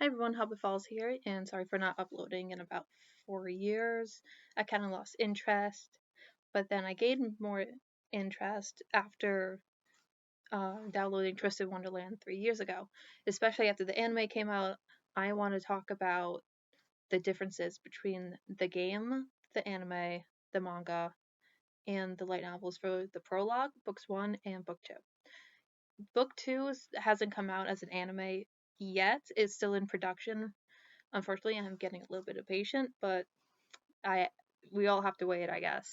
Hi everyone, Hubba Falls here, and sorry for not uploading in about 4 years. I kind of lost interest, but then I gained more interest after downloading Twisted Wonderland 3 years ago. Especially after the anime came out, I want to talk about the differences between the game, the anime, the manga, and the light novels for the prologue, books 1 and book 2. Book 2 hasn't come out as an anime yet, it's still in production. Unfortunately, I'm getting a little bit impatient, but we all have to wait, I guess.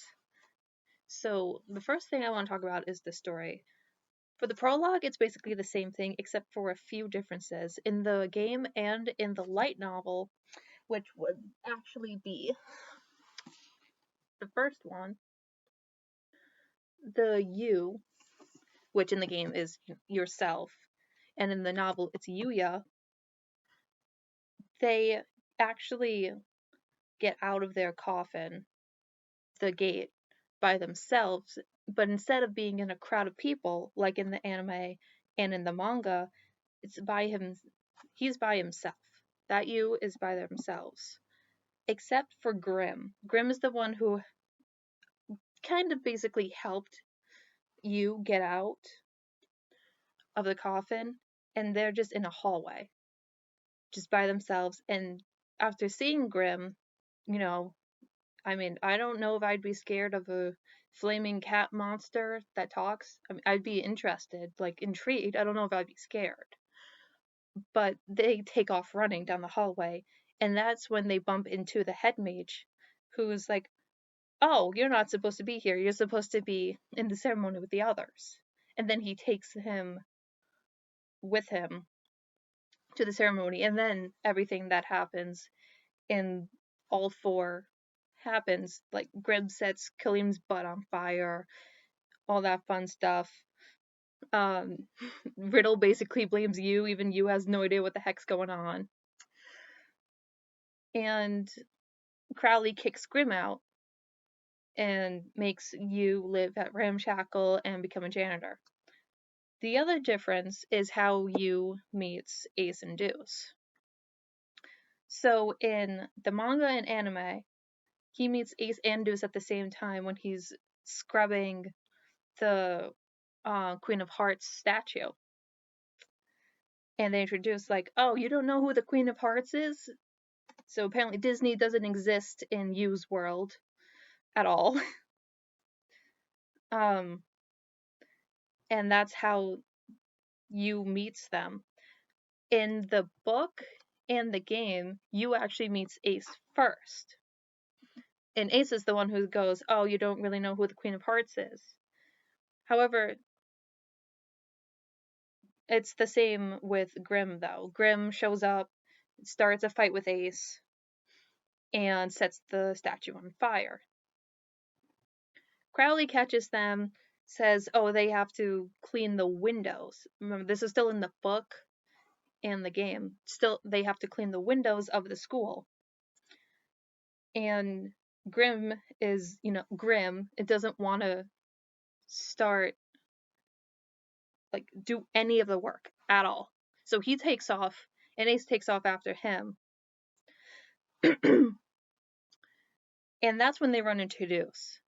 So the first thing I want to talk about is the story. For the prologue, it's basically the same thing except for a few differences in the game and in the light novel, which would actually be the first one. The you, which in the game is yourself, and in the novel it's Yuya. They actually get out of their coffin, the gate, by themselves, but instead of being in a crowd of people like in the anime and in the manga, he's by himself. That you is by themselves. Except for Grim. Grim is the one who kind of basically helped you get out of the coffin, and they're just in a hallway, just by themselves. And after seeing Grim, I don't know if I'd be scared of a flaming cat monster that talks. I'd be interested, like intrigued. I don't know if I'd be scared. But they take off running down the hallway, and that's when they bump into the head mage, who's like, "Oh, you're not supposed to be here. You're supposed to be in the ceremony with the others." And then he takes him with him to the ceremony, and then everything that happens in all four happens. Like Grim sets Kalim's butt on fire, all that fun stuff. Riddle basically blames you, even you has no idea what the heck's going on. And Crowley kicks Grim out and makes you live at Ramshackle and become a janitor. The other difference is how you meets Ace and Deuce. So in the manga and anime, he meets Ace and Deuce at the same time when he's scrubbing the Queen of Hearts statue. And they introduce like, "Oh, you don't know who the Queen of Hearts is?" So apparently Disney doesn't exist in Yu's world at all. And that's how Yu meets them. In the book and the game, Yu actually meets Ace first. And Ace is the one who goes, "Oh, you don't really know who the Queen of Hearts is." However, it's the same with Grim, though. Grim shows up, starts a fight with Ace, and sets the statue on fire. Crowley catches them, says, "Oh, they have to clean the windows." Remember, this is still in the book and the game. Still, they have to clean the windows of the school. And Grim is, Grim. It doesn't want to start, do any of the work at all. So he takes off, and Ace takes off after him. And that's when they run into Deuce.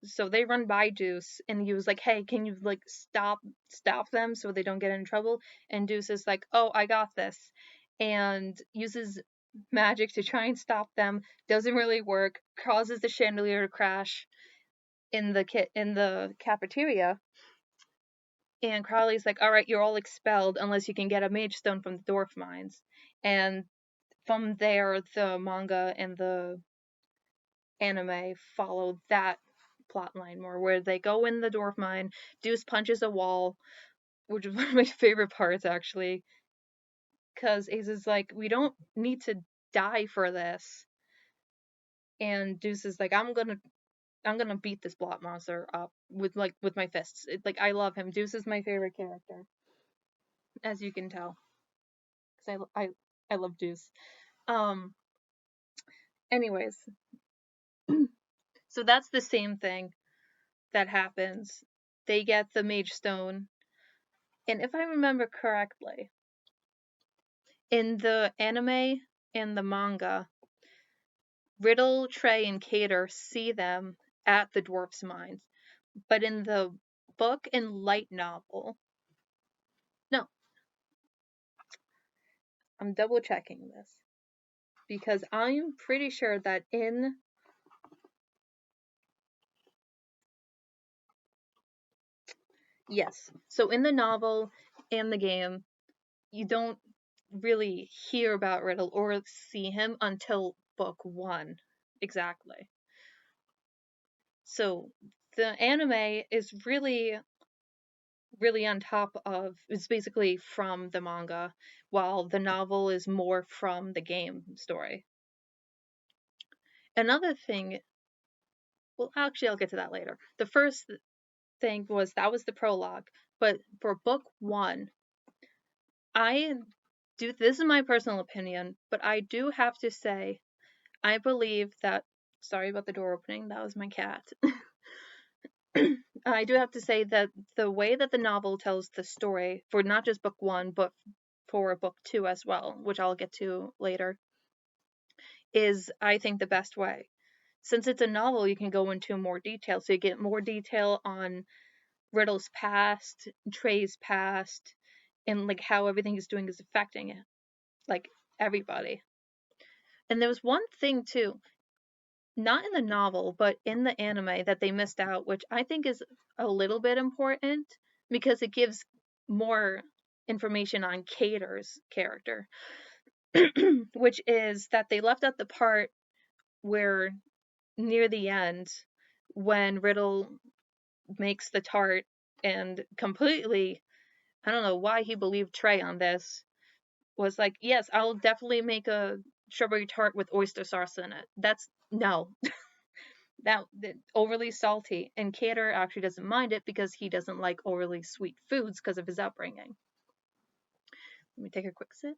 So they run by Deuce, and he was like, "Hey, can you, stop them so they don't get in trouble?" And Deuce is like, "Oh, I got this," and uses magic to try and stop them. Doesn't really work. Causes the chandelier to crash in the cafeteria. And Crowley's like, "All right, you're all expelled unless you can get a mage stone from the dwarf mines." And from there, the manga and the anime follow that plotline more, where they go in the dwarf mine, Deuce punches a wall, which is one of my favorite parts, actually, because Ace is like, "We don't need to die for this," and Deuce is like, I'm gonna beat this blot monster up with my fists." I love him. Deuce is my favorite character, as you can tell, because I love Deuce. Anyways, so that's the same thing that happens. They get the mage stone, and if I remember correctly, In the anime and the manga, Riddle, Trey, and Cater see them at the dwarf's mines. But in the book and light novel, no, I'm double checking this because I'm pretty sure that yes, so in the novel and the game, you don't really hear about Riddle or see him until book 1. Exactly. So the anime is really on top of, it's basically from the manga, while the novel is more from the game story. Another thing, well, actually, I'll get to that later. The first thing was that was the prologue, but for book 1, I do, this is my personal opinion, but I do have to say, I believe that, sorry about the door opening, that was my cat. I do have to say that the way that the novel tells the story, for not just book 1, but for book 2 as well, which I'll get to later, is, I think, the best way. Since it's a novel, you can go into more detail, so you get more detail on Riddle's past, Trey's past, and like how everything he's doing is affecting it, like everybody. And there was one thing too, not in the novel, but in the anime that they missed out, which I think is a little bit important because it gives more information on Cater's character, which is that they left out the part where near the end, when Riddle makes the tart and completely, I don't know why he believed Trey on this, was like, yes, I'll definitely make a strawberry tart with oyster sauce in it. That's no. That overly salty, and Cater actually doesn't mind it because he doesn't like overly sweet foods because of his upbringing. Let me take a quick sip.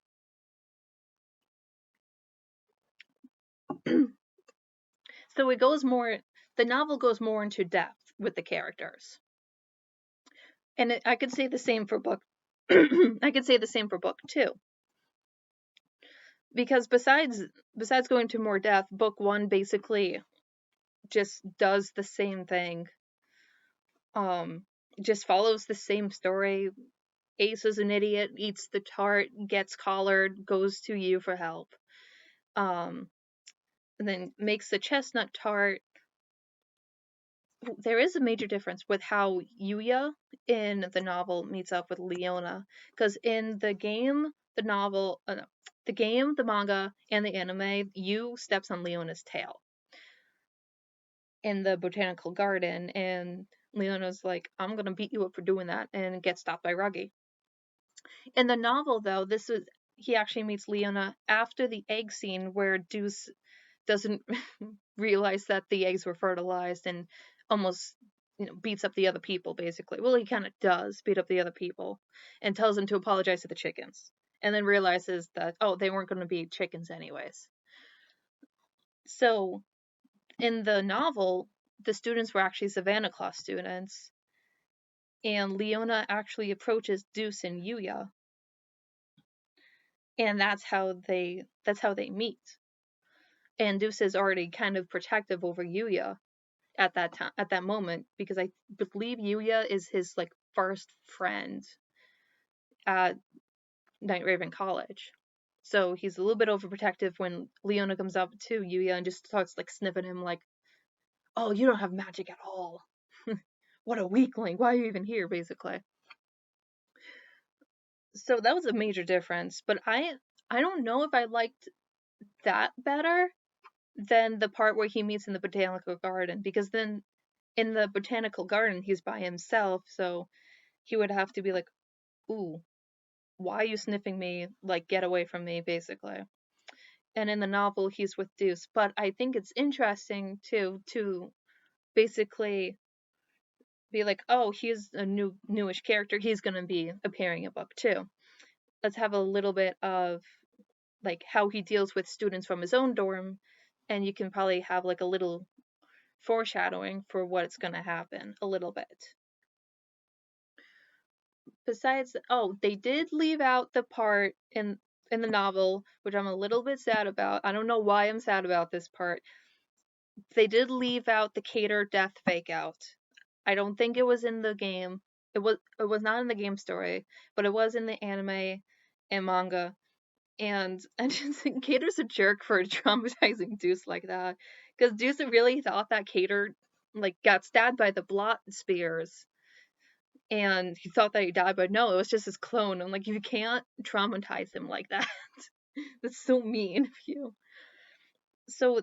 So it goes more, the novel goes more into depth with the characters. And I could say the same for book I could say the same for book 2. Because besides going to more depth, book 1 basically just does the same thing. Just follows the same story. Ace is an idiot, eats the tart, gets collared, goes to you for help. And then makes the chestnut tart. There is a major difference with how Yuya in the novel meets up with Leona, because in the game, the novel, the game, the manga, and the anime, Yu steps on Leona's tail in the botanical garden, and Leona's like, I'm gonna beat you up for doing that, and gets stopped by Ruggy. In the novel, though, he actually meets Leona after the egg scene where Deuce doesn't realize that the eggs were fertilized and almost, beats up the other people, basically. Well, he kind of does beat up the other people and tells them to apologize to the chickens, and then realizes that, oh, they weren't going to be chickens anyways. So in the novel, the students were actually Savannah class students, and Leona actually approaches Deuce and Yuya, and that's how they meet. And Deuce is already kind of protective over Yuya at that time, at that moment, because I believe Yuya is his like first friend at Night Raven College. So he's a little bit overprotective when Leona comes up to Yuya and just starts like sniffing him like, oh, you don't have magic at all. What a weakling. Why are you even here, basically? So that was a major difference, but I don't know if I liked that better than the part where he meets in the botanical garden, because then in the botanical garden he's by himself, so he would have to be like, ooh, why are you sniffing me? Like, get away from me, basically. And in the novel he's with Deuce, but I think it's interesting to basically be like, oh, he's a newish character, he's gonna be appearing in book 2. Let's have a little bit of like how he deals with students from his own dorm, and you can probably have like a little foreshadowing for what's going to happen a little bit. Besides, oh, they did leave out the part in in the novel, which I'm a little bit sad about. I don't know why I'm sad about this part. They did leave out the Cater death fake out. I don't think it was in the game. It was not in the game story, but it was in the anime and manga. And I just think Cater's a jerk for traumatizing Deuce like that. Because Deuce really thought that Cater like got stabbed by the blot spears and he thought that he died, but no, it was just his clone. I'm like, you can't traumatize him like that. That's so mean of you. So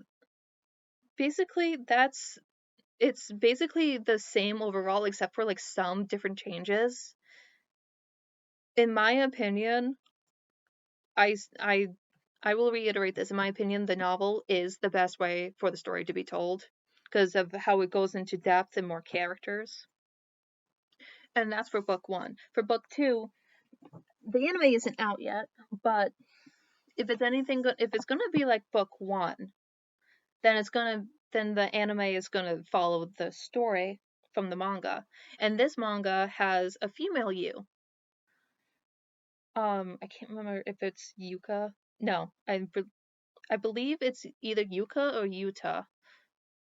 basically it's basically the same overall except for like some different changes. In my opinion, I I I will reiterate this. In my opinion, the novel is the best way for the story to be told because of how it goes into depth and more characters. And that's for book 1. For book 2, the anime isn't out yet, but if it's anything good, if it's going to be like book 1, then the anime is going to follow the story from the manga. And this manga has a female you. I can't remember if it's Yuka. No, I believe it's either Yuka or Yuta.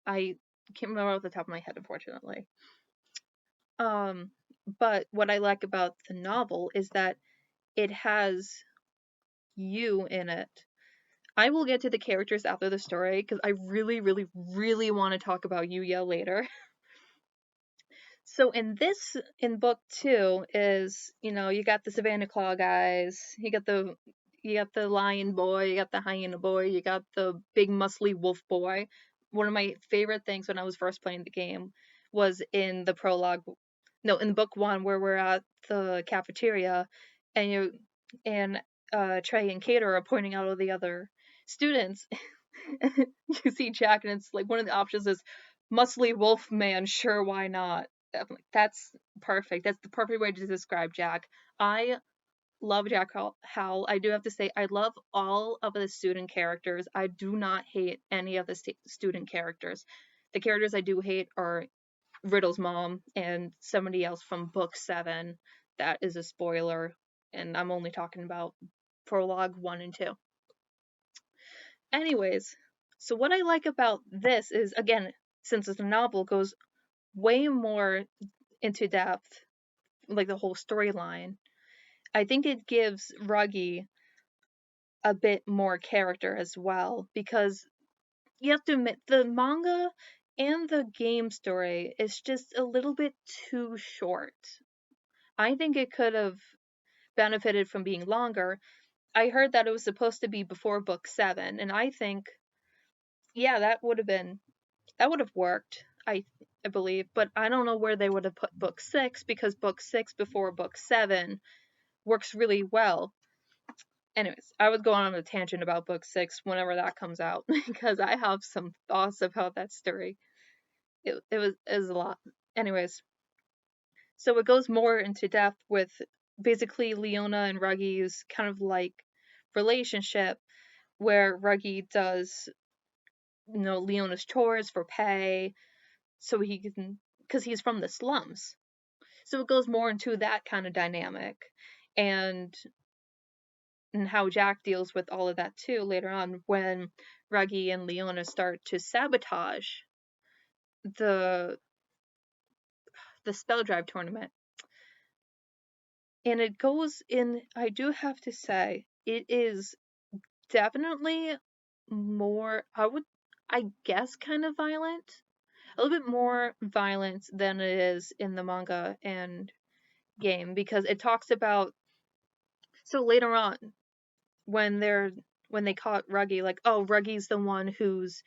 I can't remember off the top of my head, unfortunately. Um, but what I like about the novel is that it has you in it. I will get to the characters after the story because I really, really, really want to talk about Yuya later. So in book 2 is, you got the Savannah Claw guys, you got the lion boy, you got the hyena boy, you got the big muscly wolf boy. One of my favorite things when I was first playing the game was in the prologue, no, in book 1 where we're at the cafeteria and Trey and Cater are pointing out all the other students. You see Jack and it's like one of the options is muscly wolf man, sure, why not? That's perfect. That's the perfect way to describe Jack. I love Jack Howell. I do have to say, I love all of the student characters. I do not hate any of the student characters. The characters I do hate are Riddle's mom and somebody else from book 7. That is a spoiler, and I'm only talking about prologue 1 and 2. Anyways, so what I like about this is, again, since it's a novel, goes way more into depth, like the whole storyline. I think it gives Ruggy a bit more character as well, because you have to admit the manga and the game story is just a little bit too short. I think it could have benefited from being longer. I heard that it was supposed to be before book 7, and I think, yeah, that would have worked. I believe, but I don't know where they would have put book 6 because book 6 before book 7 works really well. Anyways, I was going on a tangent about book 6 whenever that comes out because I have some thoughts about that story. It was a lot. Anyways, so it goes more into depth with basically Leona and Ruggy's kind of like relationship where Ruggy does, Leona's chores for pay so he can, because he's from the slums. So it goes more into that kind of dynamic and how Jack deals with all of that too later on when Ruggy and Leona start to sabotage the spell drive tournament. And it goes in, I do have to say, it is definitely more, I guess, kind of violent. A little bit more violent than it is in the manga and game because it talks about, so later on when they caught Ruggy, like, oh, Ruggy's the one who's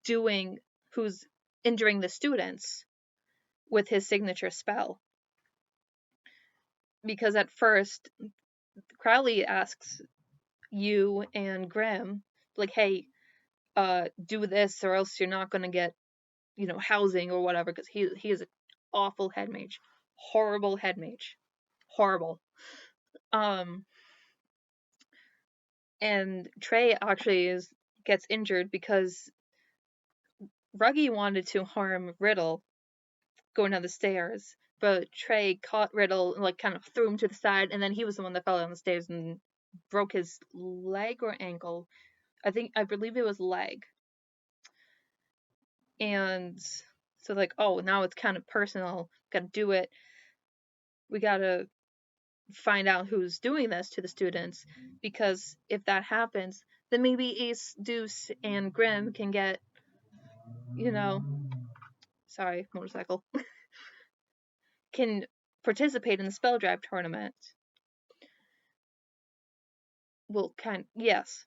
injuring the students with his signature spell. Because at first, Crowley asks you and Grimm, like, hey, do this or else you're not gonna get, housing or whatever, because he is an awful head mage. Horrible head mage. Horrible. And Trey actually gets injured because Ruggy wanted to harm Riddle going down the stairs, but Trey caught Riddle and like kind of threw him to the side, and then he was the one that fell down the stairs and broke his leg or ankle. I believe it was leg. And so like, oh, now it's kind of personal. Got to do it. We got to find out who's doing this to the students, because if that happens, then maybe Ace, Deuce, and Grim can get, you know, sorry, motorcycle, can participate in the spell drive tournament. Well, yes,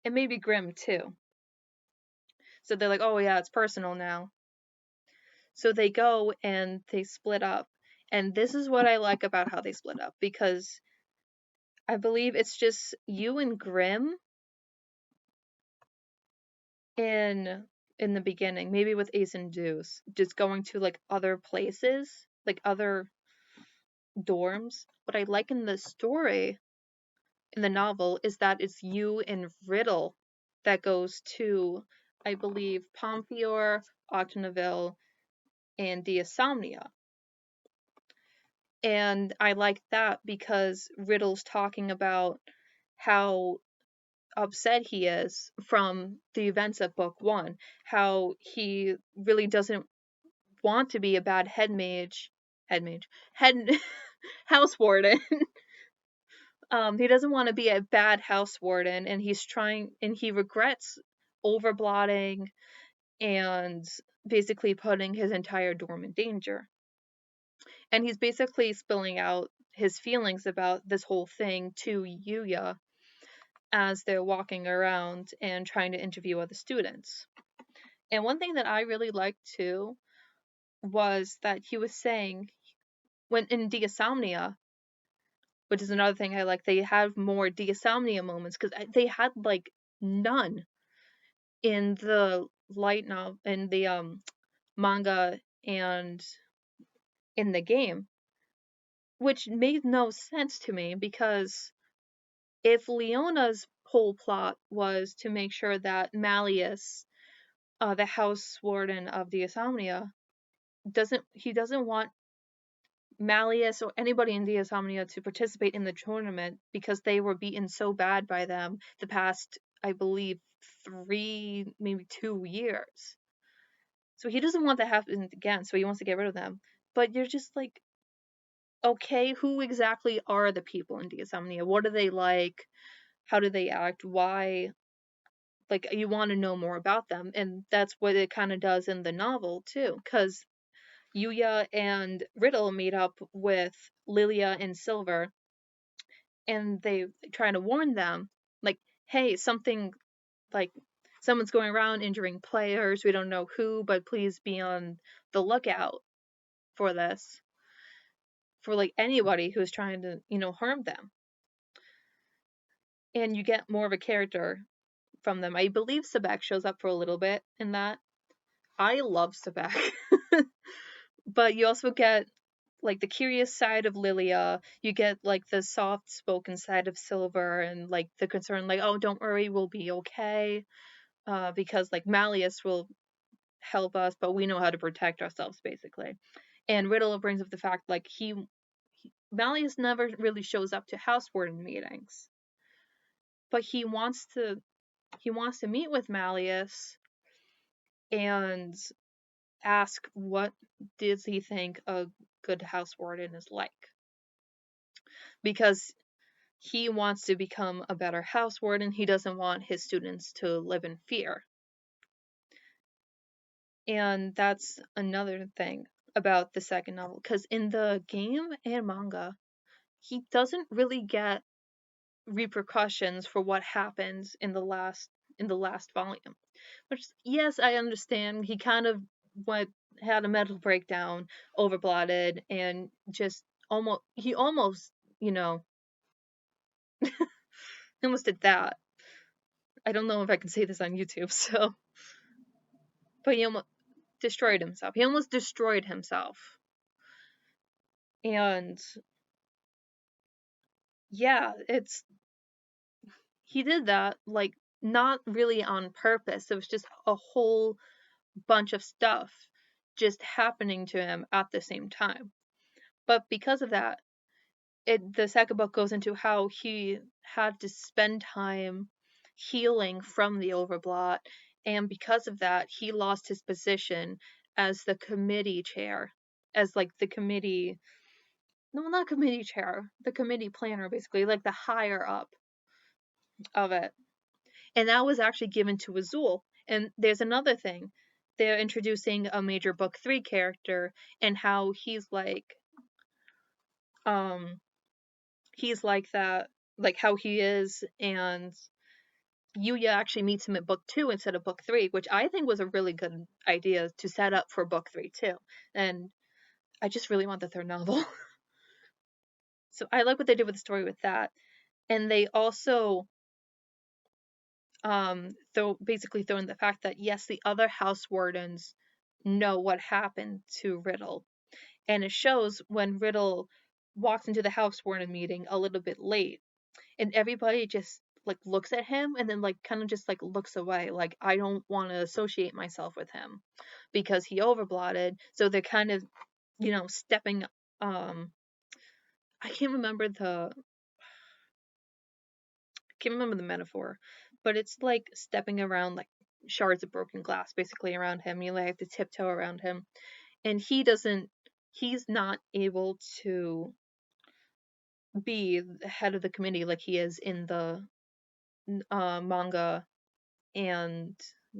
and maybe Grim too. So they're like, oh yeah, it's personal now. So they go and they split up. And this is what I like about how they split up, because I believe it's just you and Grim in the beginning, maybe with Ace and Deuce, just going to like other places, like other dorms. What I like in the story, in the novel, is that it's you and Riddle that goes to, I believe, Pompior, Octonaville, and Diasomnia. And I like that because Riddle's talking about how upset he is from the events of book one, how he really doesn't want to be a bad head house warden. He doesn't want to be a bad house warden, and he regrets overblotting and basically putting his entire dorm in danger. And he's basically spilling out his feelings about this whole thing to Yuya as they're walking around and trying to interview other students. And one thing that I really liked too was that he was saying, when in Diasomnia, which is another thing I like, they have more Diasomnia moments, because they had like none in the light novel, in the manga, and in the game, which made no sense to me, because if Leona's whole plot was to make sure that Malleus, the house warden of Diasomnia, doesn't want Malleus or anybody in Diasomnia to participate in the tournament, because they were beaten so bad by them the past, I believe, 3, maybe 2 years. So he doesn't want that to happen again, so he wants to get rid of them. But you're just like, okay, who exactly are the people in Diasomnia? What are they like? How do they act? Why? Like, you want to know more about them, and that's what it kind of does in the novel too, because Yuya and Riddle meet up with Lilia and Silver, and they try to warn them, like, hey, someone's going around injuring players. We don't know who, but please be on the lookout for this, for like anybody who's trying to, harm them. And you get more of a character from them. I believe Sebek shows up for a little bit in that. I love Sebek. But you also get like the curious side of Lilia. You get like the soft spoken side of Silver, and like the concern, like, oh, don't worry, we'll be okay. Because like Malleus will help us, but we know how to protect ourselves, basically. And Riddle brings up the fact, like, Malleus never really shows up to house warden meetings, but he wants to meet with Malleus and ask what does he think a good house warden is like, because he wants to become a better house warden. He doesn't want his students to live in fear. And that's another thing about the second novel, because in the game and manga, he doesn't really get repercussions for what happens in the last volume. Which, yes, I understand. He kind of had a mental breakdown, overblotted, and just he almost, he almost did that. I don't know if I can say this on YouTube, so, but he almost destroyed himself. He almost destroyed himself. And yeah, he did that, like, not really on purpose. It was just a whole bunch of stuff just happening to him at the same time. But because of that, the second book goes into how he had to spend time healing from the overblot, and because of that, he lost his position as the committee chair, as like the committee, no, not committee chair, the committee planner, basically, like the higher up of it. And that was actually given to Azul. And there's another thing. They're introducing a major book 3 character and how he's um like that, like how he is, and Yuya actually meets him at book 2 instead of book 3, which I think was a really good idea to set up for book 3 too. And I just really want the third novel. So I like what they did with the story with that. And they also basically throw in the fact that yes, the other house wardens know what happened to Riddle. And it shows when Riddle walks into the house warden meeting a little bit late, and everybody just like looks at him and then like kind of just like looks away, like I don't want to associate myself with him because he overblotted. So they're kind of, stepping, I can't remember the metaphor, but it's like stepping around like shards of broken glass basically around him. You like have to tiptoe around him, and he's not able to be the head of the committee like he is in the manga and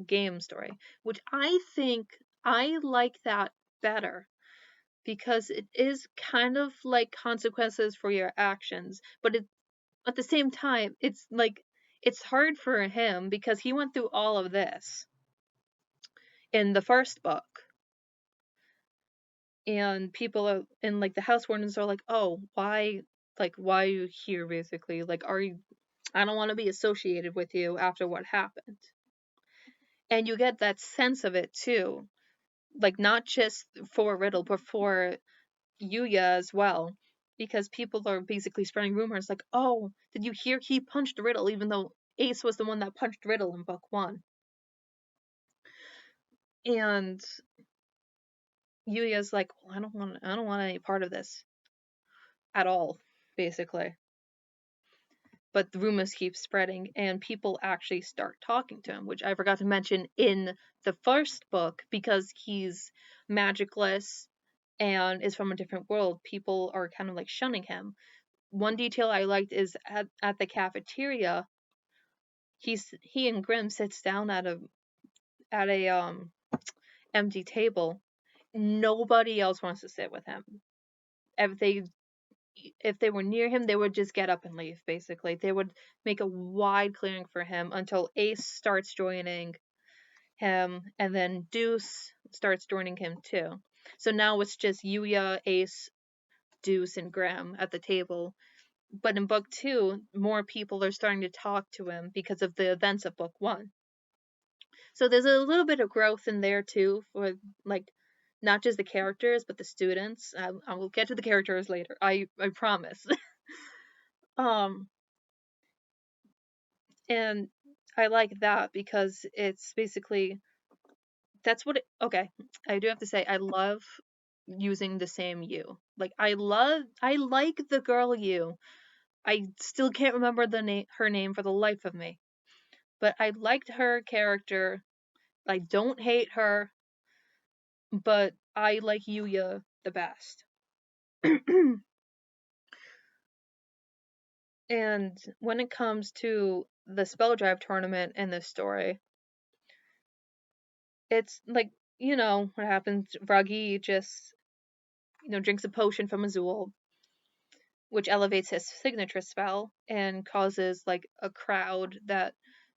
game story, which I think I like that better because it is kind of like consequences for your actions, but at the same time, it's like it's hard for him because he went through all of this in the first book, and people are, and like the house wardens are like, oh, why are you here, basically, like, are you, I don't want to be associated with you after what happened. And you get that sense of it too, like not just for Riddle but for Yuya as well, because people are basically spreading rumors like, oh, did you hear he punched Riddle, even though Ace was the one that punched Riddle in book 1. And Yuya's like, well, I don't want any part of this at all, basically. But the rumors keep spreading, and people actually start talking to him, which I forgot to mention in the first book, because he's magicless and is from a different world. People are kind of like shunning him. One detail I liked is at the cafeteria, he and Grim sits down at a empty table. Nobody else wants to sit with him. If they were near him, they would just get up and leave, basically. They would make a wide clearing for him until Ace starts joining him, and then Deuce starts joining him too. So now it's just Yuya, Ace, Deuce, and Graham at the table. But in book 2, more people are starting to talk to him because of the events of book 1. So there's a little bit of growth in there too, for like not just the characters but the students. I will get to the characters later. I promise. um, and I like that because it's basically that's what it, okay. I do have to say I love using the same you. Like I like the girl you. I still can't remember her name for the life of me. But I liked her character. I don't hate her, but I like Yuya the best. And when it comes to the Spell Drive tournament in this story, it's like, what happens. Ruggy just, drinks a potion from Azul, which elevates his signature spell and causes like a crowd that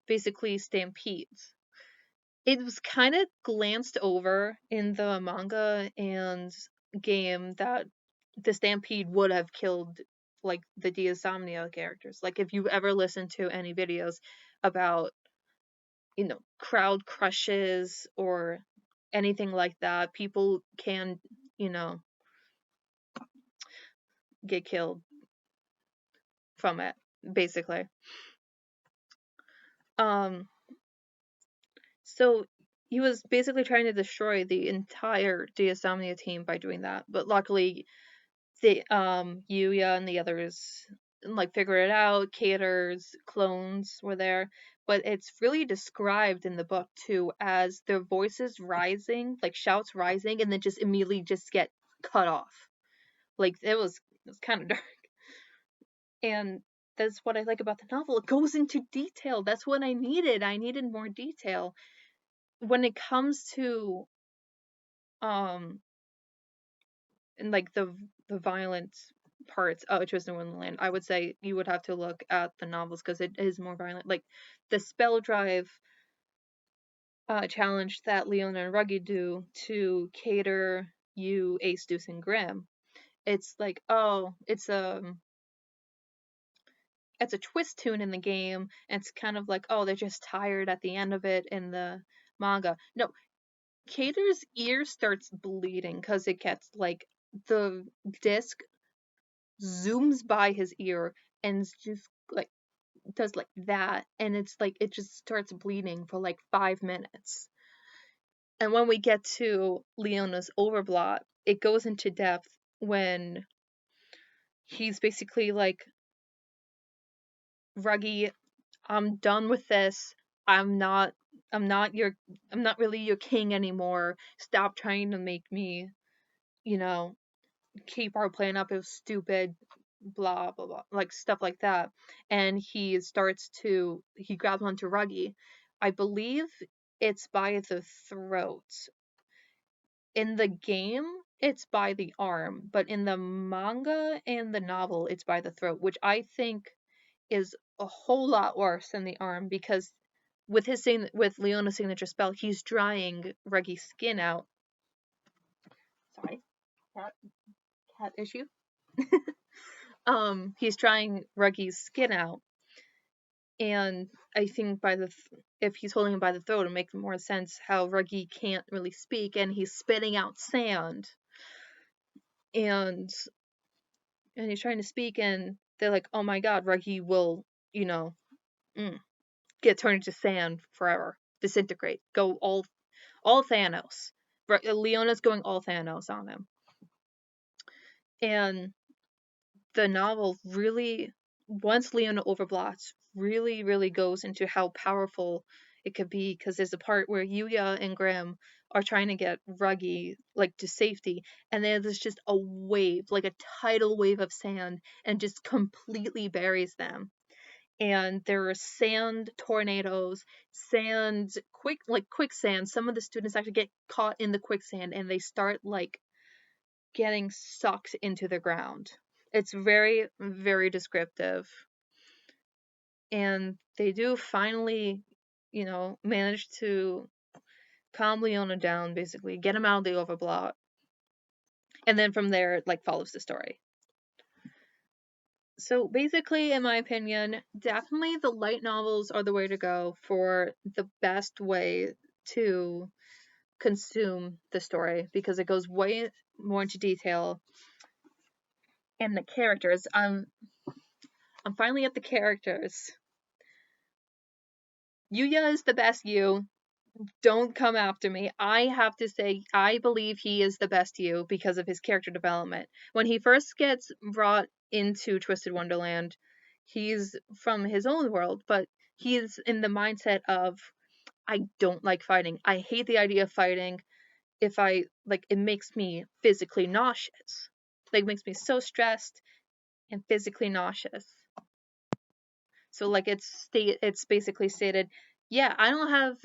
basically stampedes. It was kind of glanced over in the manga and game that the stampede would have killed like the Diasomnia characters. Like if you've ever listened to any videos about, crowd crushes or anything like that, people can, get killed from it, basically. Um, so he was basically trying to destroy the entire Diasomnia team by doing that, but luckily Yuya and the others like figure it out. Cater's clones were there, but it's really described in the book too as their voices rising, like shouts rising, and then just immediately just get cut off. Like it was kind of dark, and that's what I like about the novel. It goes into detail. That's what I needed. I needed more detail when it comes to um and like the violent parts of Twisted Wonderland. I would say you would have to look at the novels because it is more violent. Like the spell drive challenge that Leona and Ruggy do to Cater, you, Ace, Deuce, and Grim. It's like, oh, it's a twist tune in the game. And it's kind of like, oh, they're just tired at the end of it in the manga. No, Cater's ear starts bleeding because it gets like the disc zooms by his ear and just like does like that, and it's like it just starts bleeding for like 5 minutes. And when we get to Leona's overblot, it goes into depth when he's basically like, Ruggy, I'm done with this. I'm not I'm not your I'm not really your king anymore. Stop trying to make me, you know, keep our plan up. It was stupid, blah blah blah, like stuff like that. And he grabs onto Ruggy. I believe it's by the throat. In the game, it's by the arm, but in the manga and the novel, it's by the throat, which I think is a whole lot worse than the arm because with Leona's signature spell, he's drying Ruggy's skin out. Sorry, cat issue. He's drying Ruggy's skin out, and I think if he's holding him by the throat, it makes more sense how Ruggy can't really speak, and he's spitting out sand, and he's trying to speak, and they're like, "Oh my God, Ruggy will, you know, mm, get turned into sand forever, disintegrate, go all Thanos." Leona's going all Thanos on him, and the novel really, once Leona overblots, really, really goes into how powerful it could be, because there's a part where Yuya and Graham are trying to get Ruggy like to safety, and then there's just a wave, like a tidal wave of sand, and just completely buries them. And there are sand tornadoes, quicksand. Some of the students actually get caught in the quicksand, and they start like getting sucked into the ground. It's very, very descriptive. And they do finally, manage to calm Leona down, basically, get him out of the overblot. And then from there, it like follows the story. So basically, in my opinion, definitely the light novels are the way to go for the best way to consume the story, because it goes way more into detail. And the characters, I'm finally at the characters. Yuya is the best you. Don't come after me. I have to say, I believe he is the best you because of his character development. When he first gets brought into Twisted Wonderland, he's from his own world, but he's in the mindset of, I don't like fighting. I hate the idea of fighting. If I, like, it makes me physically nauseous. Like, it makes me so stressed and physically nauseous. So like it's basically stated, yeah, I don't have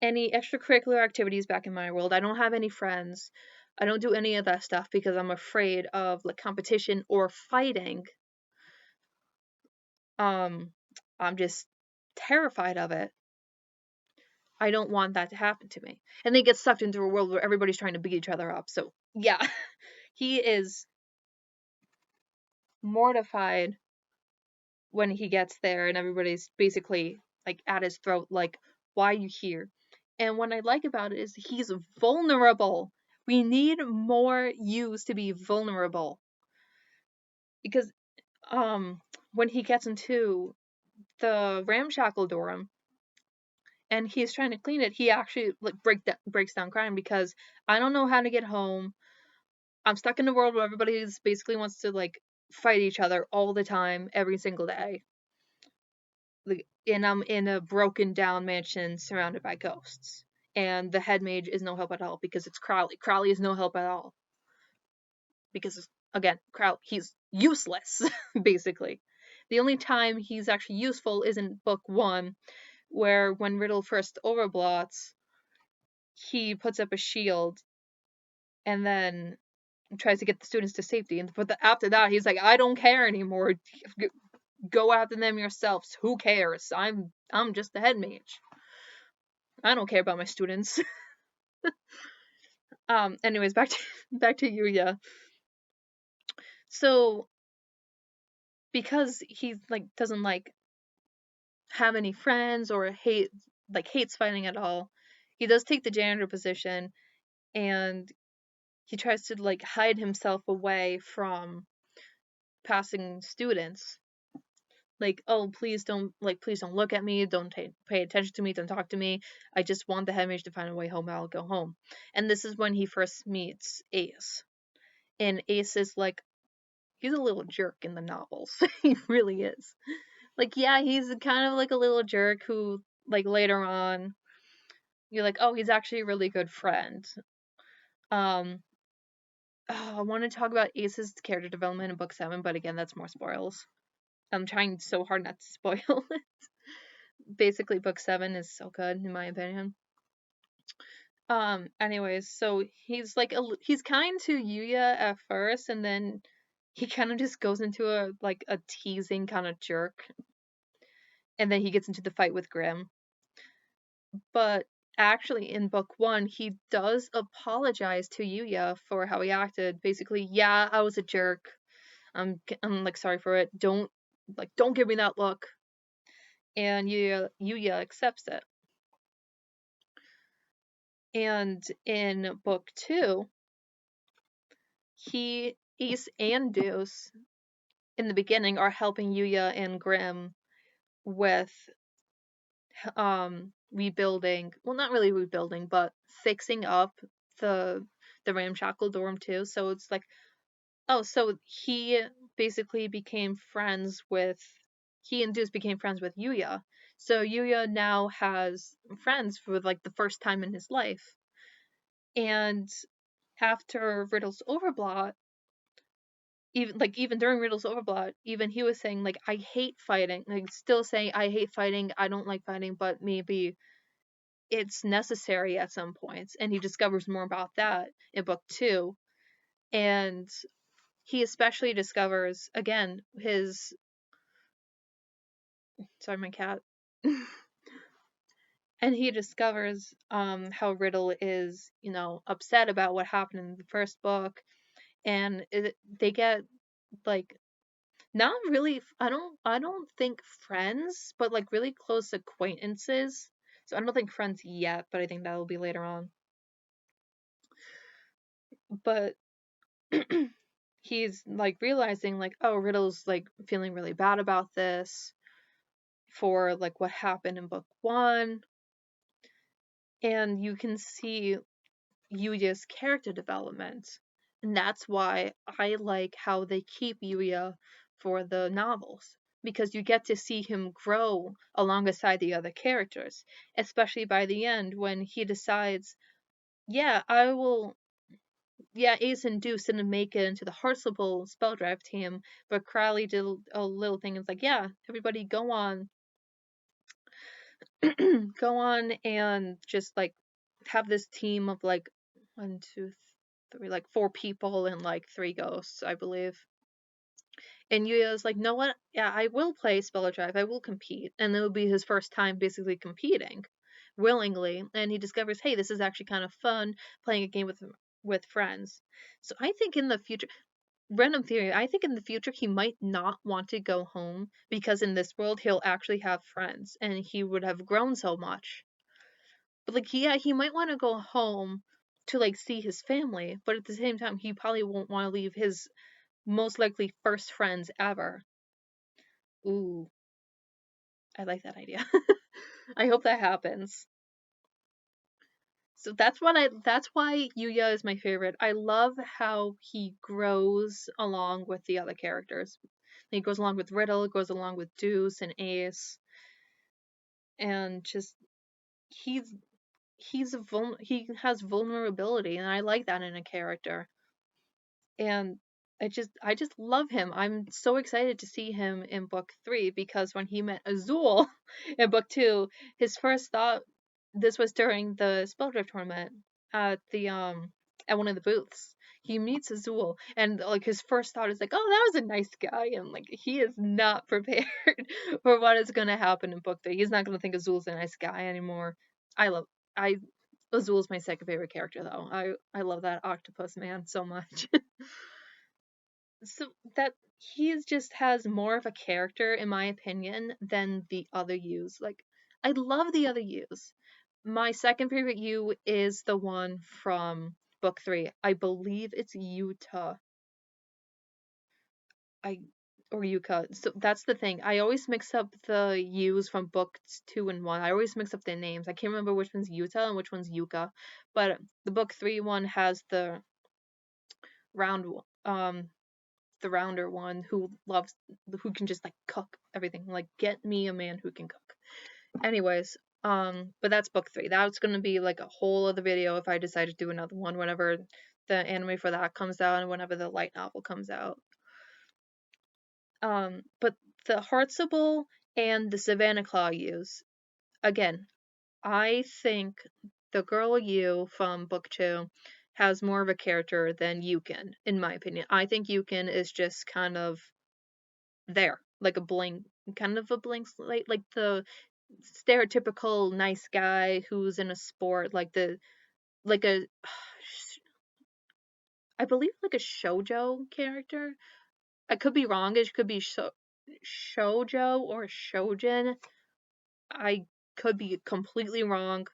any extracurricular activities back in my world. I don't have any friends. I don't do any of that stuff because I'm afraid of like competition or fighting. I'm just terrified of it. I don't want that to happen to me. And they get sucked into a world where everybody's trying to beat each other up. So yeah, he is mortified when he gets there and everybody's basically like at his throat, like, why are you here? And what I like about it is he's vulnerable. We need more Yus to be vulnerable. Because when he gets into the ramshackle dorm and he's trying to clean it, he actually like breaks down crying because I don't know how to get home. I'm stuck in a world where everybody basically wants to like fight each other all the time, every single day. Like, and I'm in a broken down mansion surrounded by ghosts. And the head mage is no help at all because it's Crowley. Crowley is no help at all. Because, again, Crowley, he's useless, basically. The only time he's actually useful is in book 1, where when Riddle first overblots, he puts up a shield and then tries to get the students to safety. And after that, he's like, I don't care anymore. Go after them yourselves. Who cares? I'm just the head mage. I don't care about my students. Anyways, back to Yuya. So because he like doesn't like have any friends or hates fighting at all, he does take the janitor position, and he tries to like hide himself away from passing students. Like, oh, please don't look at me, don't pay attention to me, don't talk to me. I just want the head mage to find a way home, I'll go home. And this is when he first meets Ace. And Ace is like, he's a little jerk in the novels. He really is. Like, yeah, he's kind of like a little jerk who, like, later on, you're like, oh, he's actually a really good friend. I want to talk about Ace's character development in book 7, but again, that's more spoils. I'm trying so hard not to spoil it. Basically, book 7 is so good, in my opinion. Anyways, so he's like, he's kind to Yuya at first, and then he kind of just goes into a teasing kind of jerk. And then he gets into the fight with Grimm. But actually, in book 1, he does apologize to Yuya for how he acted. Basically, yeah, I was a jerk. I'm like sorry for it. Don't give me that look. And Yuya accepts it. And in book 2, Ace and Deuce in the beginning are helping Yuya and Grimm with rebuilding, well, not really rebuilding, but fixing up the ramshackle dorm too. So it's like, oh, so he basically became friends with he and Deuce became friends with Yuya. So Yuya now has friends for like the first time in his life. And after Riddle's Overblot, even during Riddle's Overblot, even he was saying like, I hate fighting, like still saying I hate fighting, I don't like fighting, but maybe it's necessary at some points. And he discovers more about that in book 2. And he especially discovers again his sorry, my cat. And he discovers how Riddle is, upset about what happened in the first book. And they get like not really, I don't think friends, but like really close acquaintances. So I don't think friends yet, but I think that will be later on. But he's like realizing like, oh, Riddle's like feeling really bad about this for like what happened in book 1. And you can see Yuya's character development. And that's why I like how they keep Yuya for the novels. Because you get to see him grow alongside the other characters. Especially by the end when he decides, yeah, Ace and Deuce didn't make it into the Heartslipple spell drive team, but Crowley did a little thing. It's like, yeah, everybody go on. Go on and just like have this team of like 1, 2, 3, like 4 people and like 3 ghosts, I believe. And Yuya's like, no, what? Yeah, I will play Spell Drive. I will compete, and it will be his first time basically competing willingly. And he discovers, hey, this is actually kind of fun playing a game with friends. So I think in the future, random theory, I think in the future he might not want to go home because in this world he'll actually have friends and he would have grown so much. But like, yeah, he might want to go home to like see his family, but at the same time he probably won't want to leave his most likely first friends ever. Ooh, I like that idea. I hope that happens. So that's why Yuya is my favorite. I love how he grows along with the other characters. He goes along with Riddle, goes along with Deuce and Ace, and just he's he has vulnerability, and I like that in a character. And I just love him. I'm so excited to see him in book 3 because when he met Azul in book 2, his first thought, this was during the Spelldrift tournament at the at one of the booths. He meets Azul and like his first thought is like, "Oh, that was a nice guy." And like he is not prepared for what is going to happen in book 3. He's not going to think Azul's a nice guy anymore. I love I Azul's my second favorite character though. I love that octopus man so much. So that he just has more of a character in my opinion than the other U's. Like I love the other U's. My second favorite U is the one from book 3. I believe it's Utah. I or Yuka. So that's the thing. I always mix up the U's from books 2 and 1. I always mix up their names. I can't remember which one's Utah and which one's Yuka. But the book 3 one has round the rounder one who can just like cook everything. Like get me a man who can cook. Anyways, but that's book 3. That's gonna be like a whole other video if I decide to do another one whenever the anime for that comes out and whenever the light novel comes out. But the Heartstable and the Savannah Claw use, again, I think the girl you from book 2 has more of a character than Yukin, in my opinion. I think Yukin is just kind of there, like a blank slate, like the stereotypical nice guy who's in a sport, like a, I believe like a shoujo character. I could be wrong. It could be shoujo or shoujin. I could be completely wrong.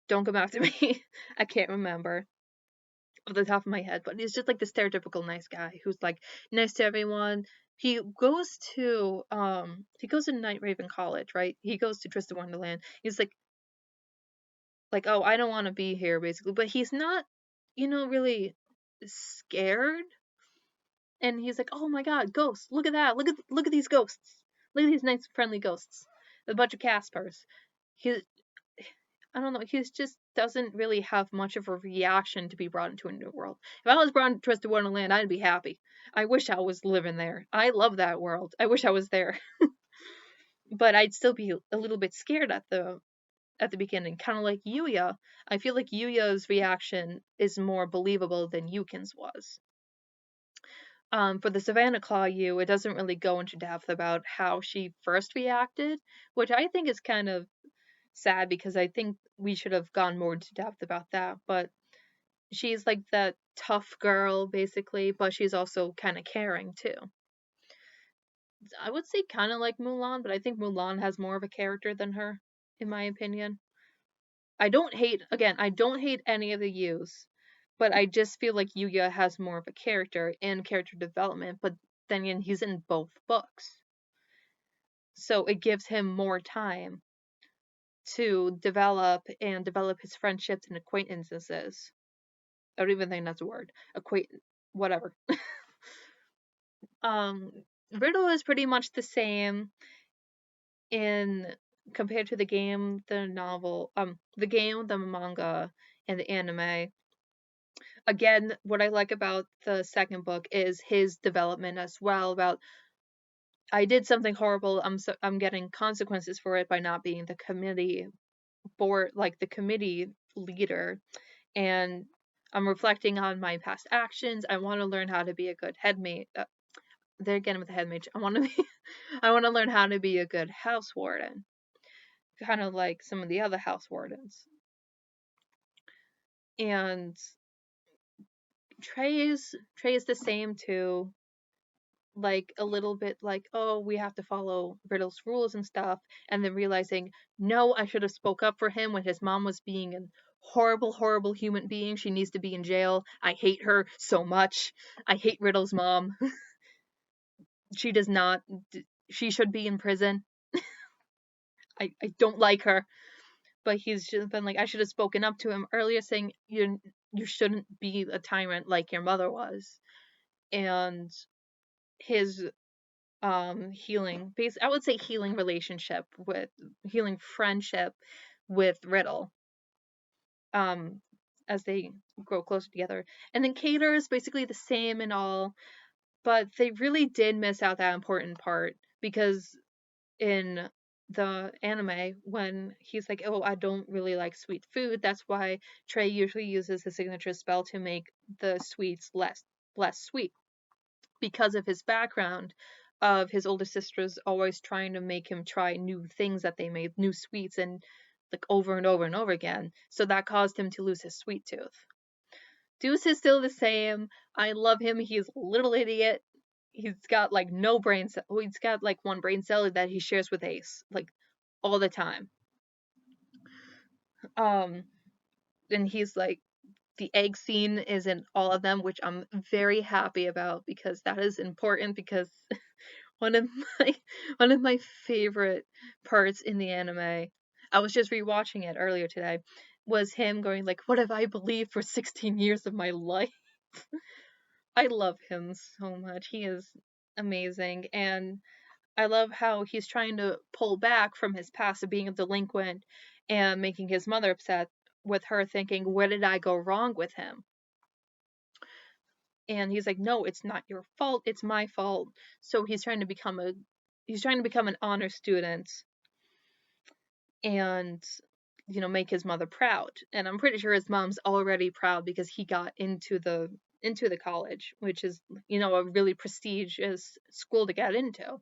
Don't come after me. I can't remember off the top of my head, but he's just like the stereotypical nice guy who's like nice to everyone. He goes to Night Raven College, right? He goes to TWST Wonderland. He's like, oh, I don't want to be here, basically, but he's not, really scared. And he's like, oh my god, ghosts! Look at that! Look at these ghosts! Look at these nice, friendly ghosts! A bunch of Caspers. He, I don't know. He just doesn't really have much of a reaction to be brought into a new world. If I was brought into Twisted Wonderland, I'd be happy. I wish I was living there. I love that world. I wish I was there. But I'd still be a little bit scared at the beginning, kind of like Yuya. I feel like Yuya's reaction is more believable than Yukin's was. For the Savannah Claw it doesn't really go into depth about how she first reacted, which I think is kind of sad because I think we should have gone more into depth about that. But she's like that tough girl, basically, but she's also kind of caring too. I would say kind of like Mulan, but I think Mulan has more of a character than her, in my opinion. I don't hate any of the Yus, but I just feel like Yuya has more of a character and character development, but then again, he's in both books. So it gives him more time to develop his friendships and acquaintances. I don't even think that's a word. Whatever. Riddle is pretty much the same in compared to the game, the novel, the game, the manga, and the anime. Again, what I like about the second book is his development as well. About I did something horrible. I'm getting consequences for it by not being the committee the committee leader, and I'm reflecting on my past actions. I want to learn how to be a good headmate. There again with the headmate. I want to learn how to be a good house warden, kind of like some of the other house wardens. And Trey is the same too. Like a little bit like, oh, we have to follow Riddle's rules and stuff, and then realizing, no, I should have spoke up for him when his mom was being a horrible, horrible human being. She needs to be in jail. I hate her so much. I hate Riddle's mom. She does not. She should be in prison. I don't like her. but he's just been like, I should have spoken up to him earlier, saying you shouldn't be a tyrant like your mother was. And his healing base, I would say healing relationship with healing friendship with Riddle, um as they grow closer together. And then Cater is basically the same and all, but they really did miss out that important part, because in the anime, when he's like, oh, I don't really like sweet food, that's why Trey usually uses his signature spell to make the sweets less sweet, because of his background of his older sisters always trying to make him try new things that they made, new sweets, and like over and over and over again. So that caused him to lose his sweet tooth. Deuce is still the same. I love him. He's a little idiot. He's got like no brain cell. He's got like one brain cell that he shares with Ace, like all the time. Um, and he's like, the egg scene is in all of them, which I'm very happy about, because that is important, because one of my one of my favorite parts in the anime, I was just rewatching it earlier today, was him going like, what have I believed for 16 years of my life? I love him so much. He is amazing, and I love how he's trying to pull back from his past of being a delinquent and making his mother upset, with her thinking, where did I go wrong with him? And he's like, no, it's not your fault, it's my fault. So he's trying to become an honor student, and make his mother proud. And I'm pretty sure his mom's already proud, because he got into the college, which is a really prestigious school to get into.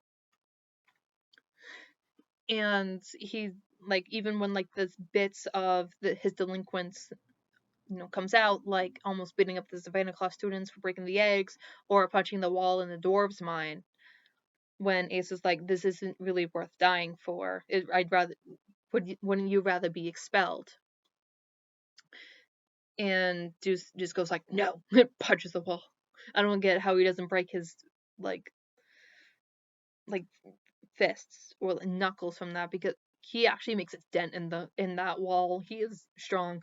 And he, like, even when like this bits of his delinquents comes out, like almost beating up the Savannah Class students for breaking the eggs, or punching the wall in the dwarves mine, when Ace is like, this isn't really worth dying for, I'd rather, wouldn't you rather be expelled? And Deuce just goes like, no, punches the wall. I don't get how he doesn't break his like fists or knuckles from that, because he actually makes a dent in that wall. He is strong.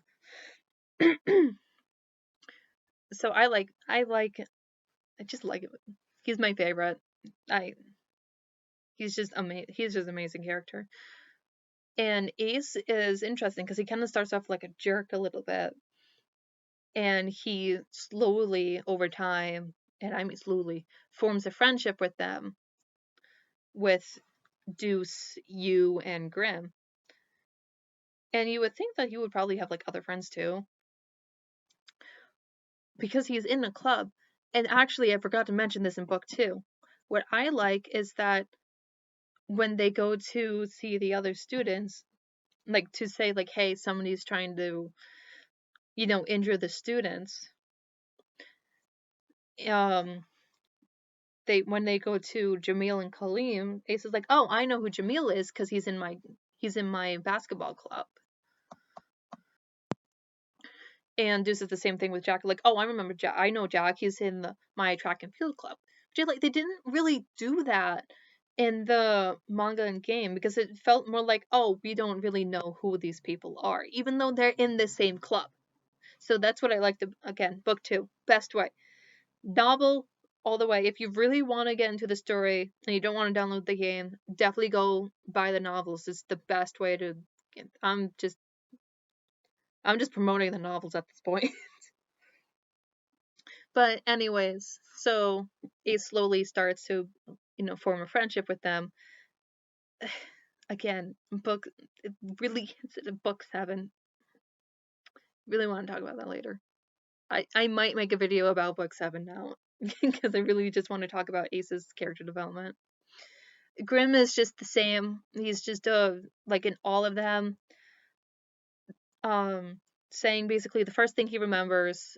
So I just like it. He's my favorite. I he's just amazing. He's just an amazing character. And Ace is interesting because he kind of starts off like a jerk a little bit, and he slowly over time, and I mean slowly, forms a friendship with them, with Deuce, you, and Grim. And you would think that he would probably have like other friends too, because he's in a club. And actually, I forgot to mention this in book 2. What I like is that when they go to see the other students, like to say like, hey, somebody's trying to, injure the students. When they go to Jamil and Kaleem, Ace is like, oh, I know who Jamil is, because he's in my basketball club. And Deuce is the same thing with Jack. Like, oh, I remember Jack. I know Jack. He's in my track and field club. But like, they didn't really do that in the manga and game, because it felt more like, oh, we don't really know who these people are, even though they're in the same club. So that's what I liked. Again, book 2, best way. Novel all the way. If you really want to get into the story and you don't want to download the game, definitely go buy the novels. It's the best way to. I'm just promoting the novels at this point. But anyways, so Ace slowly starts to, form a friendship with them. Again, book really book 7. Really want to talk about that later. I might make a video about book 7 now, because I really just want to talk about Ace's character development. Grim is just the same. He's just like in all of them, saying basically the first thing he remembers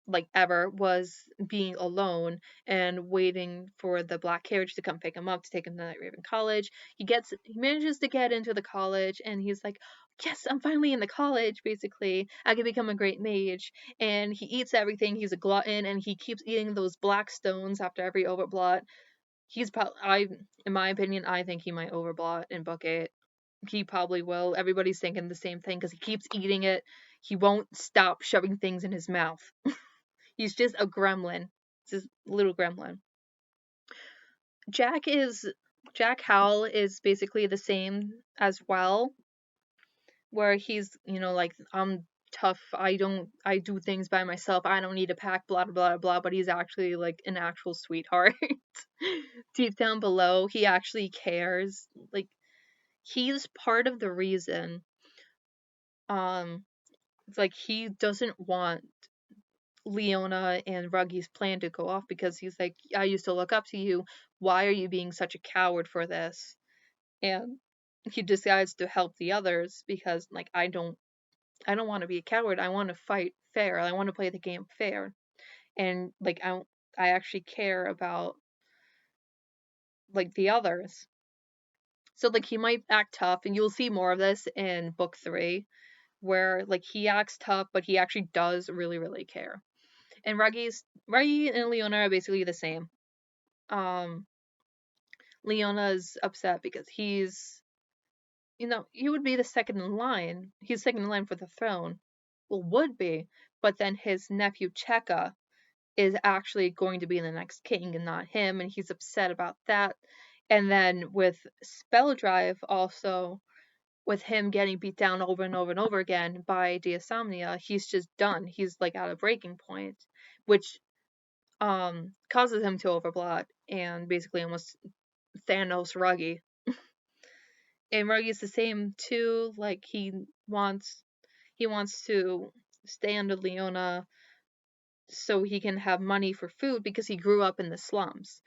like ever was being alone and waiting for the black carriage to come pick him up to take him to Night Raven College. He manages to get into the college, and he's like, yes, I'm finally in the college, basically. I can become a great mage. And he eats everything. He's a glutton, and he keeps eating those black stones after every overblot. In my opinion, I think he might overblot in book 8. he probably will. Everybody's thinking the same thing because he keeps eating it. He won't stop shoving things in his mouth. He's just a gremlin. It's this little gremlin. Jack Howell is basically the same as well, where he's, like, I'm tough, I do things by myself, I don't need a pack, blah blah blah blah, but he's actually like an actual sweetheart. Deep down below, he actually cares. Like, he's part of the reason, it's like he doesn't want Leona and Ruggy's plan to go off, because he's like, I used to look up to you, why are you being such a coward for this? And he decides to help the others because, like, I don't want to be a coward. I want to fight fair. I want to play the game fair. And, like, I actually care about, like, the others. So, like, he might act tough, and you'll see more of this in book 3, where, like, he acts tough, but he actually does really, really care. And Ruggy and Leona are basically the same. Leona's upset because he's, he would be the second in line. He's second in line for the throne. Well, would be, but then his nephew Cheka is actually going to be the next king and not him, and he's upset about that. And then with Spell Drive, also, with him getting beat down over and over and over again by Diasomnia, he's just done. He's, like, at a breaking point, which causes him to overplot and basically almost Thanos Ruggy. And Ruggy's the same too. Like, he wants to stay under Leona so he can have money for food, because he grew up in the slums.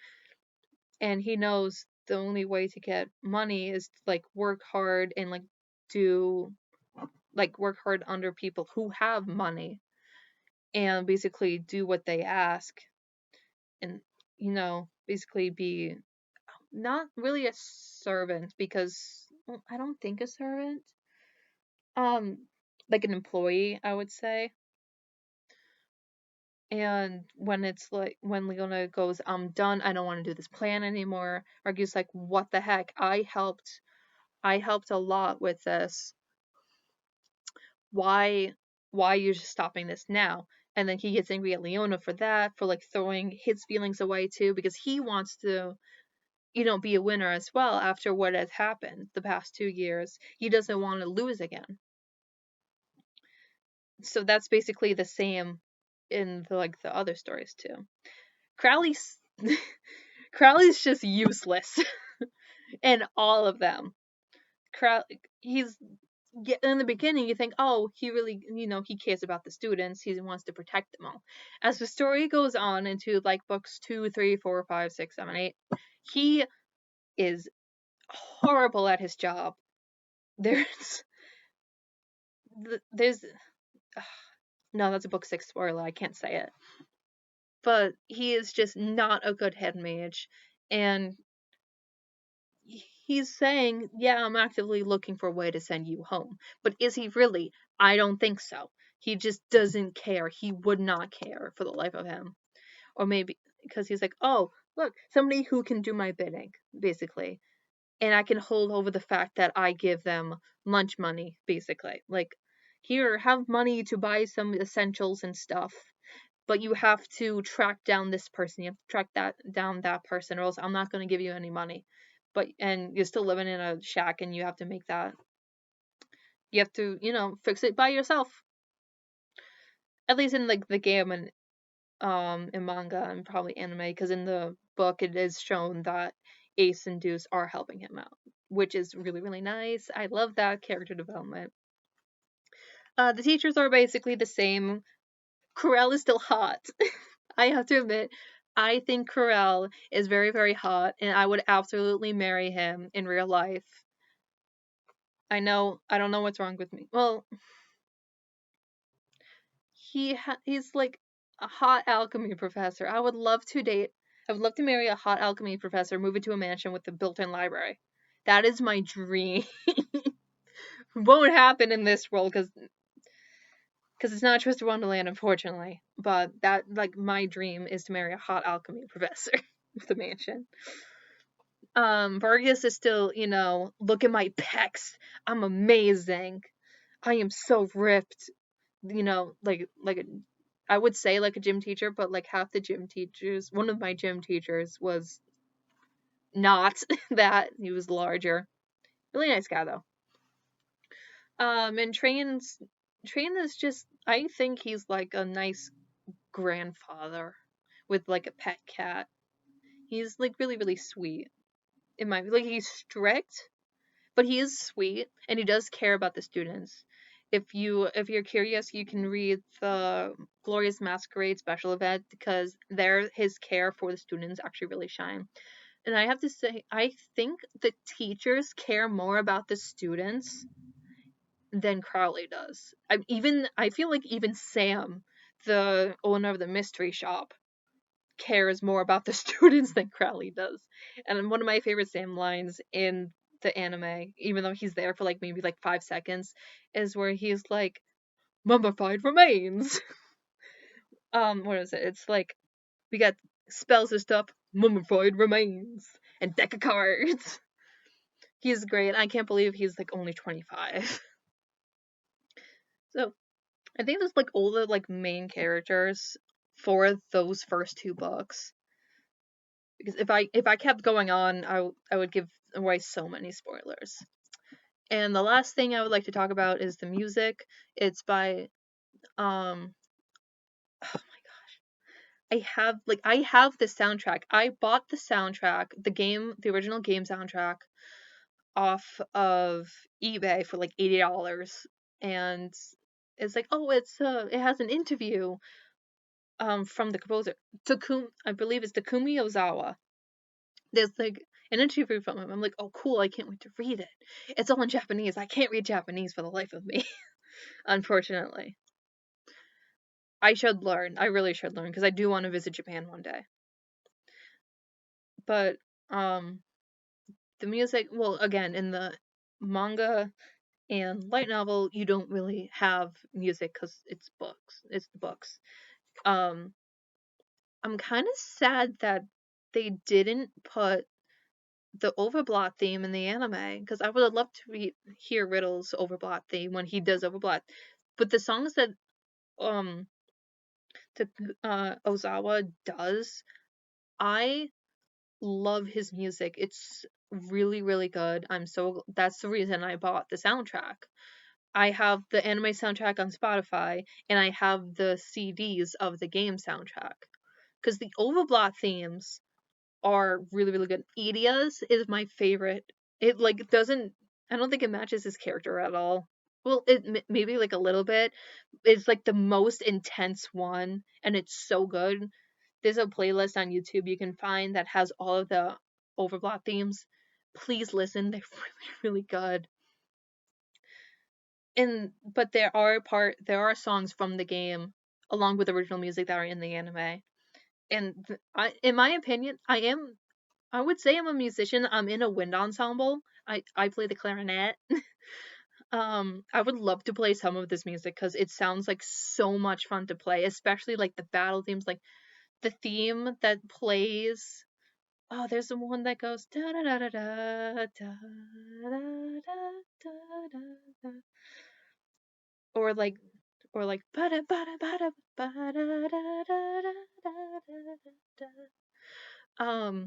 And he knows the only way to get money is to, like, work hard and, like, work hard under people who have money and basically do what they ask, and, basically be not really a servant, because, well, I don't think a servant, like an employee, I would say. And when Leona goes, I'm done, I don't want to do this plan anymore, Argu's like, what the heck? I helped a lot with this. Why are you just stopping this now? And then he gets angry at Leona for that, for, like, throwing his feelings away too, because he wants to, be a winner as well after what has happened the past 2 years. He doesn't want to lose again. So that's basically the same in the other stories too. Crowley's just useless in all of them. He's, in the beginning you think, oh, he really, he cares about the students, he wants to protect them all. As the story goes on into, like, books 2, 3, 4, 5, 6, 7, 8, he is horrible at his job. There's no, that's a book 6 spoiler, I can't say it. But he is just not a good head mage, and he's saying, yeah, I'm actively looking for a way to send you home. But is he really? I don't think so. He just doesn't care. He would not care for the life of him. Or maybe because he's like, oh, look, somebody who can do my bidding, basically. And I can hold over the fact that I give them lunch money, basically. Like, here, have money to buy some essentials and stuff, but you have to track down this person. You have to track down that person, or else I'm not going to give you any money. And you're still living in a shack, and you have to make that. You have to, fix it by yourself. At least in, like, the game and in manga and probably anime, because in the book it is shown that Ace and Deuce are helping him out, which is really, really nice. I love that character development. The teachers are basically the same. Corel is still hot. I have to admit, I think Corel is very, very hot, and I would absolutely marry him in real life. I don't know what's wrong with me. Well, he's like a hot alchemy professor. I would love to marry a hot alchemy professor, move into a mansion with a built-in library. That is my dream. Won't happen in this world because it's not Twisted Wonderland, unfortunately. But that, like, my dream is to marry a hot alchemy professor with a mansion. Vargas is still, look at my pecs. I'm amazing. I am so ripped. I would say like a gym teacher, but like half the gym teachers, one of my gym teachers was not that. He was larger. Really nice guy though. And Train is just, I think he's like a nice grandfather with like a pet cat. He's like really, really sweet. He's strict, but he is sweet and he does care about the students. If you're curious, you can read the Glorious Masquerade special event because there his care for the students actually really shine. And I have to say, I think the teachers care more about the students than Crowley does. I feel like even Sam, the owner of the mystery shop, cares more about the students than Crowley does. And one of my favorite Sam lines in the anime, even though he's there for like maybe like 5 seconds, is where he's like, mummified remains. What is it? It's like we got spells and stuff, mummified remains, and deck of cards. He's great. I can't believe he's like only 25. So I think there's like all the like main characters for those first two books. Because if I kept going on, I would give away so many spoilers. And the last thing I would like to talk about is the music. It's by oh my gosh. I have the soundtrack. I bought the soundtrack, the original game soundtrack off of eBay for like $80, and it's like, oh, it has an interview from the composer I believe it's Takumi Ozawa. There's like an interview from him. I'm like, oh cool, I can't wait to read it. It's all in Japanese. I can't read Japanese for the life of me, unfortunately. I should learn. I really should learn because I do want to visit Japan one day. But um the music, well, again, in the manga and light novel, you don't really have music because it's books. It's the books. Um I'm kind of sad that they didn't put the Overblot theme in the anime because I would have loved to hear Riddle's Overblot theme when he does Overblot. But the songs that um Ozawa does, I love his music. It's really, really good. That's the reason I bought the soundtrack. I have the anime soundtrack on Spotify and I have the CDs of the game soundtrack because the Overblot themes are really, really good. Idia's is my favorite. It like doesn't. I don't think it matches his character at all. Well, it maybe like a little bit. It's like the most intense one, and it's so good. There's a playlist on YouTube you can find that has all of the Overblot themes. Please listen; they're really, really good. And but there are songs from the game along with original music that are in the anime. And in my opinion, I would say I'm a musician. I'm in a wind ensemble. I play the clarinet. I would love to play some of this music because it sounds like so much fun to play, especially like the battle themes, like the theme that plays. Oh, there's the one that goes da da da da da da da da da da, or like ba da ba da ba da ba da da da da da da da.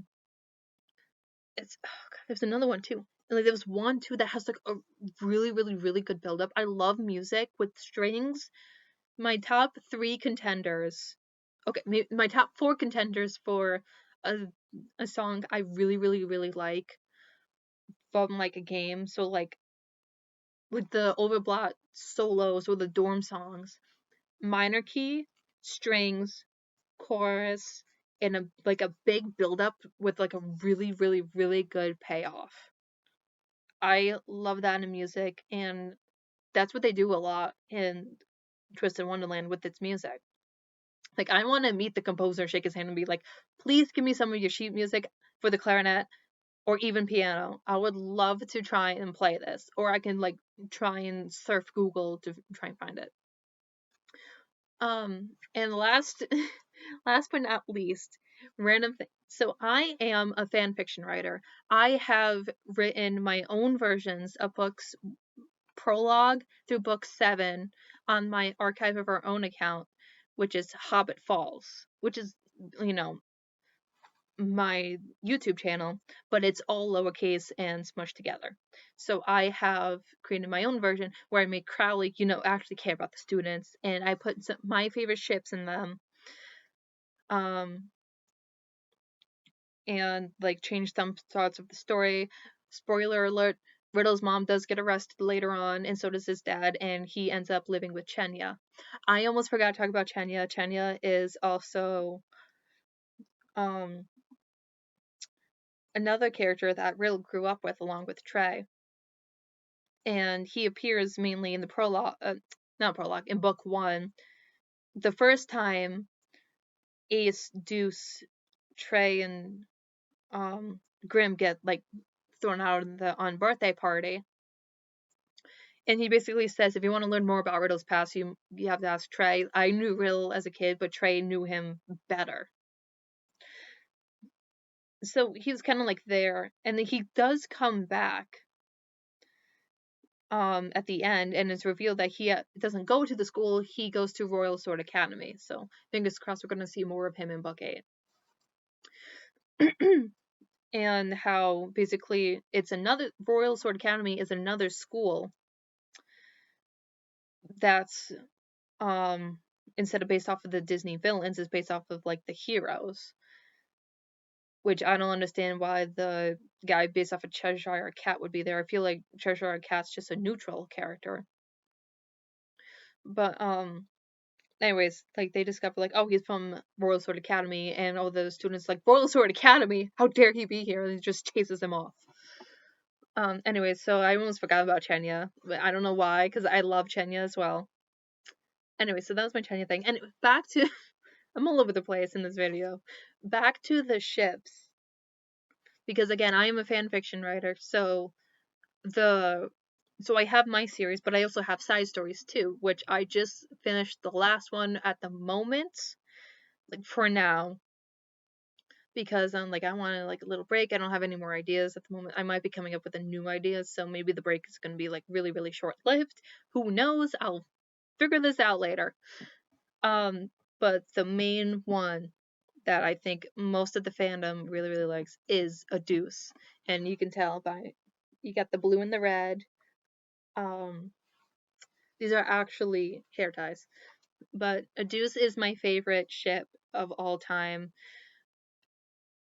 It's oh God, there's another one too. Like there was one too that has like a really, really, really good build up. I love music with strings. My top three contenders. Okay, my top four contenders for a a song I really, really, really like from like a game. So like the Overblot solos or the dorm songs, minor key, strings, chorus, and a big build up with like a really, really, really good payoff. I love that in music, and that's what they do a lot in Twisted Wonderland with its music. Like, I want to meet the composer, shake his hand, and be like, please give me some of your sheet music for the clarinet or even piano. I would love to try and play this, or I can like try and surf Google to try and find it. And last, last but not least, random thing. So I am a fan fiction writer. I have written my own versions of books prologue through book 7 on my Archive of Our Own account, which is Hobbit Falls, which is, you know, my YouTube channel, but it's all lowercase and smushed together. So I have created my own version where I make Crowley, actually care about the students, and I put my favorite ships in them, um, and like change some thoughts of the story. Spoiler alert: Riddle's mom does get arrested later on, and so does his dad, and he ends up living with Chenya. I almost forgot to talk about Chenya. Chenya is also um another character that Riddle grew up with along with Trey. And he appears mainly in the prologue, not prologue, in book 1. The first time Ace, Deuce, Trey, and Grim get like thrown out on birthday party, and he basically says, if you want to learn more about Riddle's past, you have to ask Trey. I knew Riddle as a kid, but Trey knew him better. So he's kind of like there, and then he does come back at the end, and it's revealed that he doesn't go to the school, he goes to Royal Sword Academy. So fingers crossed we're going to see more of him in book 8. And how basically it's another Royal Sword Academy is another school that's instead of based off of the Disney villains, is based off of like the heroes. Which I don't understand why the guy based off of Cheshire Cat would be there. I feel like Cheshire Cat's just a neutral character. But anyways, like they discover like, oh, he's from Royal Sword Academy, and all the students like, Royal Sword Academy, how dare he be here? And he just chases him off. Anyways, so I almost forgot about Chenya, but I don't know why, because I love Chenya as well. Anyway, so that was my Chenya thing. And back to I'm all over the place in this video. Back to the ships. Because again, I am a fan fiction writer, so I have my series, but I also have side stories too, which I just finished the last one at the moment, like for now, because I'm like I want like a little break. I don't have any more ideas at the moment. I might be coming up with a new idea, so maybe the break is going to be like really really short lived. Who knows? I'll figure this out later. But the main one that I think most of the fandom really really likes is a Deuce, and you can tell by you got the blue and the red. These are actually hair ties. But a Deuce is my favorite ship of all time.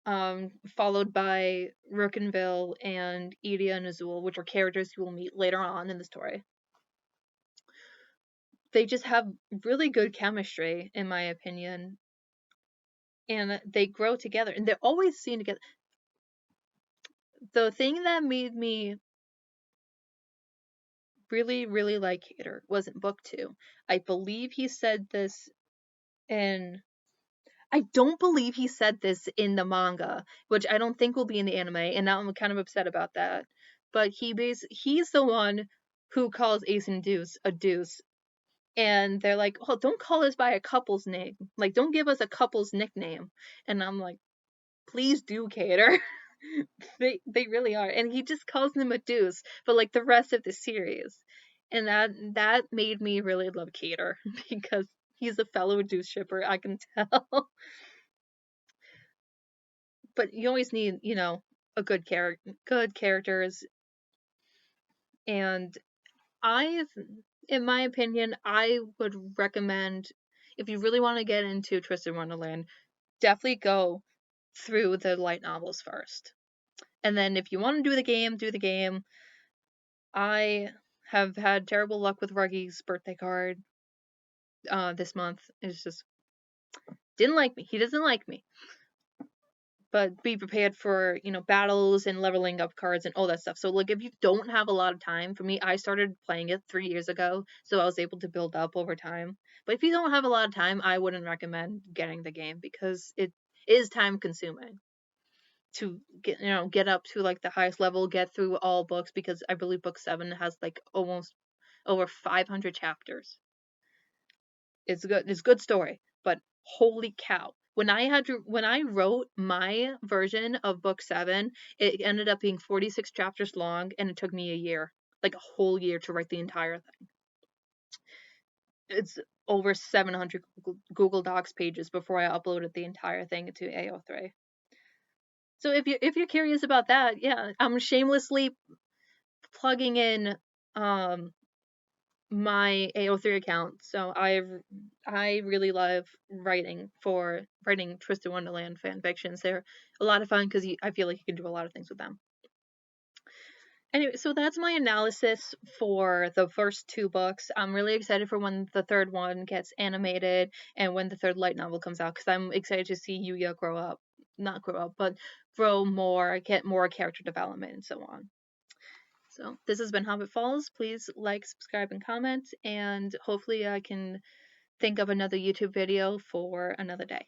Followed by Rookenville and Edea and Azul, which are characters you will meet later on in the story. They just have really good chemistry, in my opinion. And they grow together. And they're always seen together. The thing that made me really, really like Hater was in book 2. I believe he said this in I don't believe he said this in the manga, which I don't think will be in the anime, and now I'm kind of upset about that. But he's the one who calls Ace and Deuce a deuce, and they're like, "Oh, don't call us by a couple's name. Like, don't give us a couple's nickname." And I'm like, "Please do, Cater." They really are, and he just calls them a deuce for like the rest of the series, and that made me really love Cater because he's a fellow deuce shipper. I can tell. But you always need, a good characters. And in my opinion, I would recommend, if you really want to get into Twisted Wonderland, definitely go through the light novels first. And then if you want to do the game. I have had terrible luck with Ruggy's birthday card this month. It's just didn't like me. He doesn't like me. But be prepared for, battles and leveling up cards and all that stuff. So, like, if you don't have a lot of time, for me, I started playing it 3 years ago, so I was able to build up over time. But if you don't have a lot of time, I wouldn't recommend getting the game because it is time consuming to get up to like the highest level, get through all books, because I believe book 7 has like almost over 500 chapters. It's good story, but holy cow, When I wrote my version of book 7, it ended up being 46 chapters long, and it took me a year, like a whole year, to write the entire thing. It's over 700 Google Docs pages before I uploaded the entire thing to AO3. So if you're curious about that, yeah, I'm shamelessly plugging in my AO3 account. So I really love writing Twisted Wonderland fan fictions. They're a lot of fun because I feel like you can do a lot of things with them. Anyway, so that's my analysis for the first 2 books. I'm really excited for when the third one gets animated and when the third light novel comes out, because I'm excited to see Yuya grow up. Not grow up, but grow more, get more character development, and so on. So this has been Hobbit Falls. Please like, subscribe, and comment, and hopefully I can think of another YouTube video for another day.